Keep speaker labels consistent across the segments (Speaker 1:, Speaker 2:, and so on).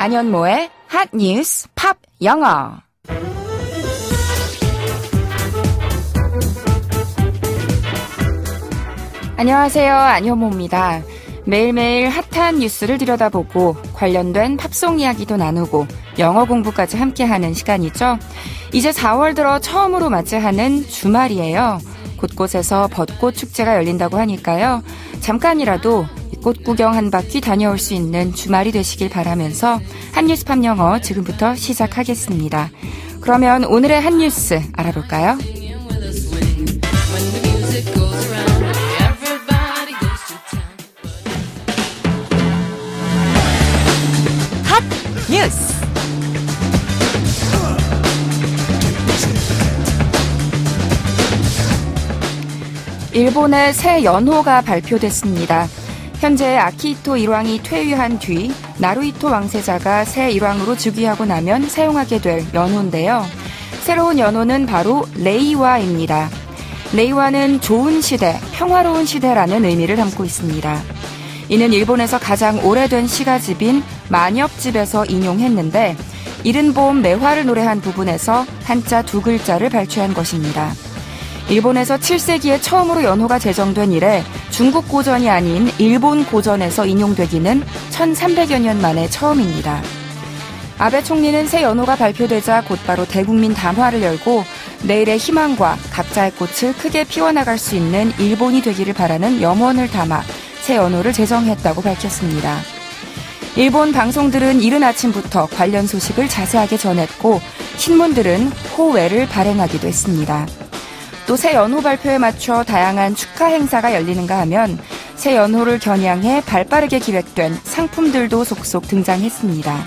Speaker 1: 안현모의 핫 뉴스 팝 영어. 안녕하세요. 안현모입니다. 매일매일 핫한 뉴스를 들여다보고 관련된 팝송 이야기도 나누고 영어 공부까지 함께하는 시간이죠. 이제 4월 들어 처음으로 맞이하는 주말이에요. 곳곳에서 벚꽃 축제가 열린다고 하니까요. 잠깐이라도 꽃 구경 한 바퀴 다녀올 수 있는 주말이 되시길 바라면서 핫뉴스 팝 영어 지금부터 시작하겠습니다. 그러면 오늘의 핫뉴스 알아볼까요? 핫뉴스! 일본의 새 연호가 발표됐습니다. 현재 아키히토 일왕이 퇴위한 뒤 나루히토 왕세자가 새 일왕으로 즉위하고 나면 사용하게 될 연호인데요. 새로운 연호는 바로 레이와입니다. 레이와는 좋은 시대, 평화로운 시대라는 의미를 담고 있습니다. 이는 일본에서 가장 오래된 시가집인 만엽집에서 인용했는데 이른 봄 매화를 노래한 부분에서 한자 두 글자를 발췌한 것입니다. 일본에서 7세기에 처음으로 연호가 제정된 이래 중국 고전이 아닌 일본 고전에서 인용되기는 1300여 년 만에 처음입니다. 아베 총리는 새 연호가 발표되자 곧바로 대국민 담화를 열고 내일의 희망과 각자의 꽃을 크게 피워나갈 수 있는 일본이 되기를 바라는 염원을 담아 새 연호를 제정했다고 밝혔습니다. 일본 방송들은 이른 아침부터 관련 소식을 자세하게 전했고 신문들은 호외를 발행하기도 했습니다. 또 새 연호 발표에 맞춰 다양한 축하 행사가 열리는가 하면 새 연호를 겨냥해 발빠르게 기획된 상품들도 속속 등장했습니다.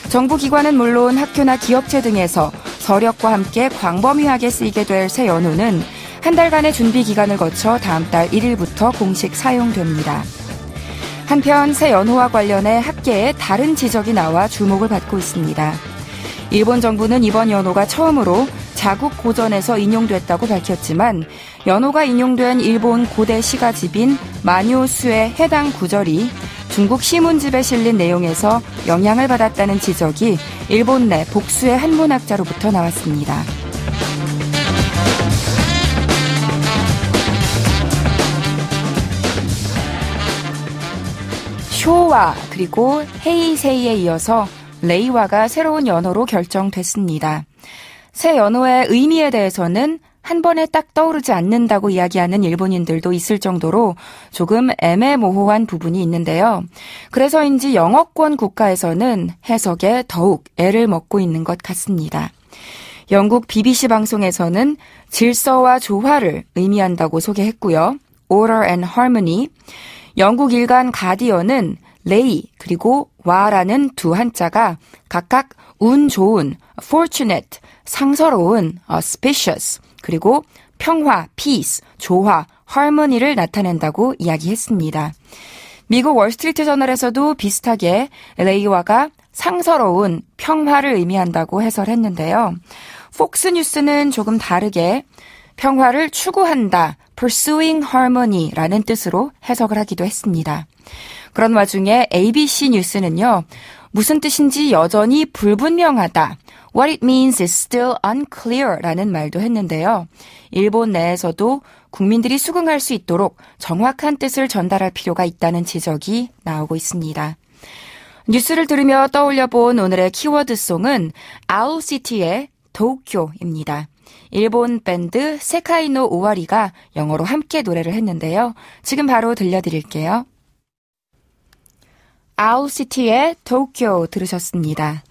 Speaker 1: 정부 기관은 물론 학교나 기업체 등에서 서력과 함께 광범위하게 쓰이게 될 새 연호는 한 달간의 준비 기간을 거쳐 다음 달 1일부터 공식 사용됩니다. 한편 새 연호와 관련해 학계에 다른 지적이 나와 주목을 받고 있습니다. 일본 정부는 이번 연호가 처음으로 자국 고전에서 인용됐다고 밝혔지만 연호가 인용된 일본 고대 시가집인 만요수의 해당 구절이 중국 시문집에 실린 내용에서 영향을 받았다는 지적이 일본 내 복수의 한문학자로부터 나왔습니다. 쇼와 그리고 헤이세이에 이어서 레이와가 새로운 연호로 결정됐습니다. 새 연호의 의미에 대해서는 한 번에 딱 떠오르지 않는다고 이야기하는 일본인들도 있을 정도로 조금 애매모호한 부분이 있는데요. 그래서인지 영어권 국가에서는 해석에 더욱 애를 먹고 있는 것 같습니다. 영국 BBC 방송에서는 질서와 조화를 의미한다고 소개했고요. Order and Harmony. 영국 일간 가디언은 레이 그리고 와라는 두 한자가 각각 운 좋은, fortunate, 상서로운, auspicious, 그리고 평화, peace, 조화, harmony를 나타낸다고 이야기했습니다. 미국 월스트리트 저널에서도 비슷하게 레이와가 상서로운 평화를 의미한다고 해설했는데요. 폭스뉴스는 조금 다르게 평화를 추구한다, pursuing harmony라는 뜻으로 해석을 하기도 했습니다. 그런 와중에 ABC 뉴스는요, 무슨 뜻인지 여전히 불분명하다. What it means is still unclear 라는 말도 했는데요. 일본 내에서도 국민들이 수긍할 수 있도록 정확한 뜻을 전달할 필요가 있다는 지적이 나오고 있습니다. 뉴스를 들으며 떠올려본 오늘의 키워드송은 아울시티의 도쿄입니다. 일본 밴드 세카이노 오와리가 영어로 함께 노래를 했는데요. 지금 바로 들려드릴게요. 아울시티의 도쿄 들으셨습니다.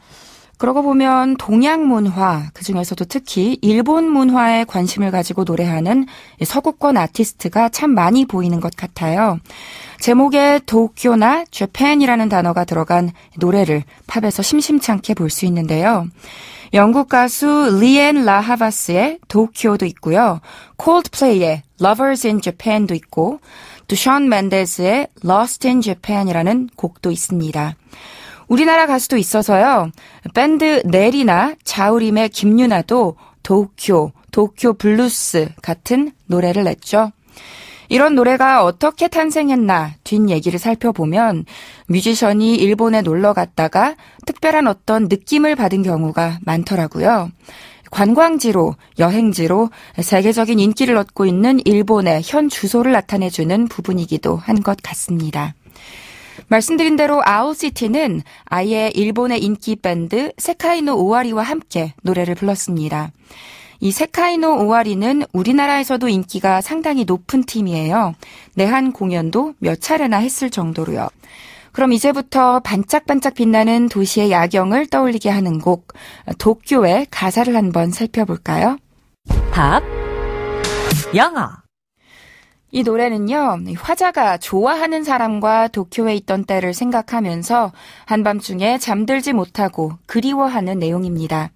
Speaker 1: 그러고 보면 동양 문화, 그중에서도 특히 일본 문화에 관심을 가지고 노래하는 서구권 아티스트가 참 많이 보이는 것 같아요. 제목에 도쿄나 재팬이라는 단어가 들어간 노래를 팝에서 심심찮게 볼 수 있는데요. 영국 가수 리엔 라하바스의 도쿄도 있고요. 콜드플레이의 Lovers in Japan도 있고 또 션 맨데스의 Lost in Japan이라는 곡도 있습니다. 우리나라 가수도 있어서요. 밴드 넬이나 자우림의 김유나도 도쿄 블루스 같은 노래를 냈죠. 이런 노래가 어떻게 탄생했나 뒷얘기를 살펴보면 뮤지션이 일본에 놀러 갔다가 특별한 어떤 느낌을 받은 경우가 많더라고요. 관광지로, 여행지로 세계적인 인기를 얻고 있는 일본의 현 주소를 나타내주는 부분이기도 한 것 같습니다. 말씀드린 대로 아울시티는 아예 일본의 인기 밴드 세카이노 오와리와 함께 노래를 불렀습니다. 이 세카이노 오와리는 우리나라에서도 인기가 상당히 높은 팀이에요. 내한 공연도 몇 차례나 했을 정도로요. 그럼 이제부터 반짝반짝 빛나는 도시의 야경을 떠올리게 하는 곡 도쿄의 가사를 한번 살펴볼까요?
Speaker 2: 팝, 영어.
Speaker 1: 이 노래는요, 화자가 좋아하는 사람과 도쿄에 있던 때를 생각하면서 한밤중에 잠들지 못하고 그리워하는 내용입니다.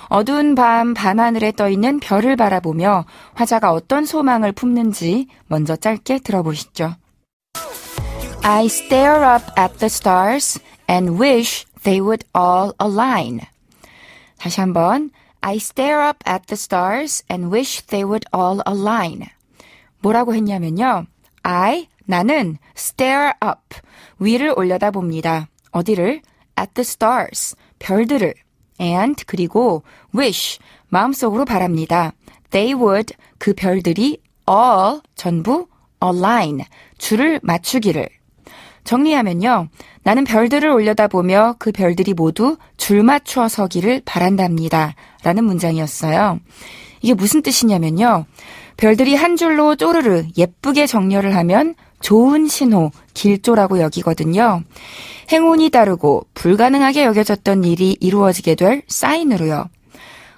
Speaker 1: 어두운 밤 밤하늘에 떠있는 별을 바라보며 화자가 어떤 소망을 품는지 먼저 짧게 들어보시죠. I stare up at the stars and wish they would all align. 다시 한번. I stare up at the stars and wish they would all align. 뭐라고 했냐면요. 나는 stare up, 위를 올려다봅니다. 어디를? at the stars, 별들을. and, 그리고 wish, 마음속으로 바랍니다. They would, 그 별들이 all, 전부 align, 줄을 맞추기를. 정리하면요. 나는 별들을 올려다보며 그 별들이 모두 줄 맞춰 서기를 바란답니다. 라는 문장이었어요. 이게 무슨 뜻이냐면요. 별들이 한 줄로 쪼르르 예쁘게 정렬을 하면 좋은 신호, 길조라고 여기거든요. 행운이 따르고 불가능하게 여겨졌던 일이 이루어지게 될 사인으로요.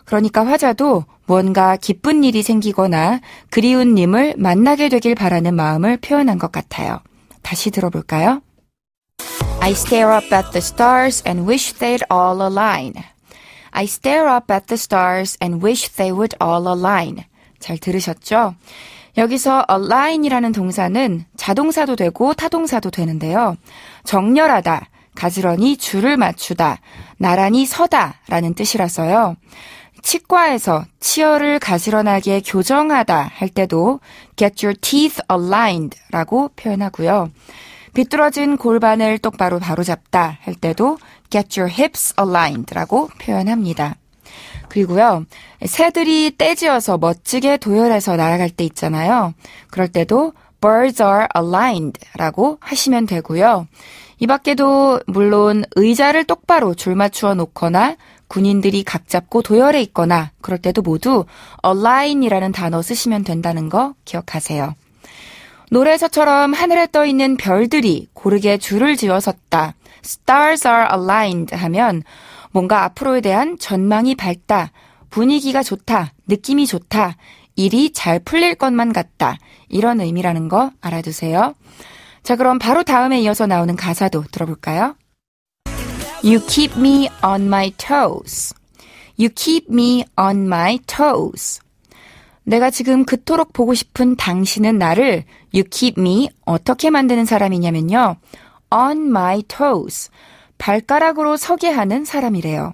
Speaker 1: 그러니까 화자도 무언가 기쁜 일이 생기거나 그리운 님을 만나게 되길 바라는 마음을 표현한 것 같아요. 다시 들어볼까요? I stare up at the stars and wish they'd all align. I stare up at the stars and wish they would all align. 잘 들으셨죠? 여기서 align이라는 동사는 자동사도 되고 타동사도 되는데요. 정렬하다, 가지런히 줄을 맞추다, 나란히 서다 라는 뜻이라서요. 치과에서 치어를 가지런하게 교정하다 할 때도 get your teeth aligned 라고 표현하고요. 비뚤어진 골반을 똑바로 바로잡다 할 때도 get your hips aligned 라고 표현합니다. 그리고요, 새들이 떼지어서 멋지게 도열해서 날아갈 때 있잖아요. 그럴 때도 birds are aligned 라고 하시면 되고요. 이 밖에도 물론 의자를 똑바로 줄 맞추어 놓거나 군인들이 각 잡고 도열해 있거나 그럴 때도 모두 align이라는 단어 쓰시면 된다는 거 기억하세요. 노래에서처럼 하늘에 떠있는 별들이 고르게 줄을 지어 섰다. Stars are aligned 하면 뭔가 앞으로에 대한 전망이 밝다, 분위기가 좋다, 느낌이 좋다, 일이 잘 풀릴 것만 같다. 이런 의미라는 거 알아두세요. 자, 그럼 바로 다음에 이어서 나오는 가사도 들어볼까요? You keep me on my toes. You keep me on my toes. 내가 지금 그토록 보고 싶은 당신은 나를 You keep me 어떻게 만드는 사람이냐면요. On my toes. 발가락으로 서게 하는 사람이래요.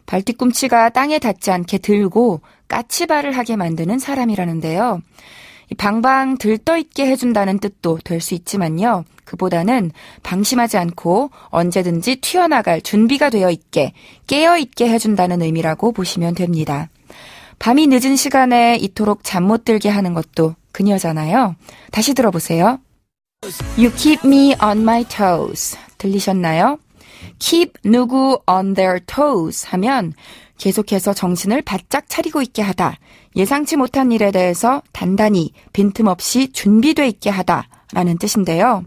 Speaker 1: 발뒤꿈치가 땅에 닿지 않게 들고 까치발을 하게 만드는 사람이라는데요. 방방 들떠있게 해준다는 뜻도 될 수 있지만요. 그보다는 방심하지 않고 언제든지 튀어나갈 준비가 되어 있게, 깨어있게 해준다는 의미라고 보시면 됩니다. 밤이 늦은 시간에 이토록 잠 못 들게 하는 것도 그녀잖아요. 다시 들어보세요. You keep me on my toes. 들리셨나요? keep 누구 on their toes 하면 계속해서 정신을 바짝 차리고 있게 하다, 예상치 못한 일에 대해서 단단히 빈틈없이 준비돼 있게 하다라는 뜻인데요.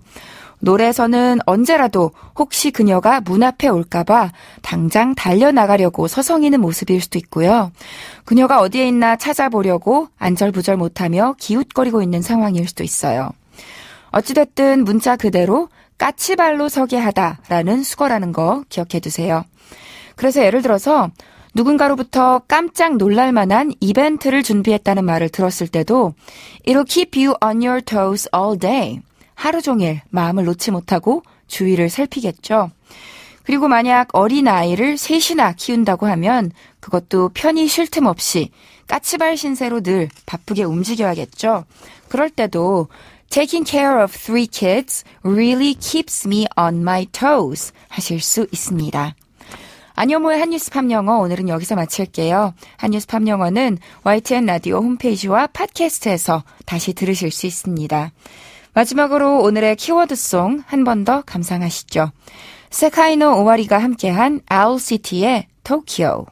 Speaker 1: 노래에서는 언제라도 혹시 그녀가 문 앞에 올까봐 당장 달려나가려고 서성이는 모습일 수도 있고요. 그녀가 어디에 있나 찾아보려고 안절부절 못하며 기웃거리고 있는 상황일 수도 있어요. 어찌됐든 문자 그대로 까치발로 서게 하다라는 수거라는 거 기억해 두세요. 그래서 예를 들어서 누군가로부터 깜짝 놀랄 만한 이벤트를 준비했다는 말을 들었을 때도 It'll keep you on your toes all day. 하루 종일 마음을 놓지 못하고 주위를 살피겠죠. 그리고 만약 어린아이를 셋이나 키운다고 하면 그것도 편히 쉴 틈 없이 까치발 신세로 늘 바쁘게 움직여야겠죠. 그럴 때도 Taking care of 3 kids really keeps me on my toes 하실 수 있습니다. 안효모의 한뉴스 팝영어 오늘은 여기서 마칠게요. 한뉴스 팝영어는 YTN 라디오 홈페이지와 팟캐스트에서 다시 들으실 수 있습니다. 마지막으로 오늘의 키워드송 한 번 더 감상하시죠. 세카이노 오와리가 함께한 Owl City의 Tokyo.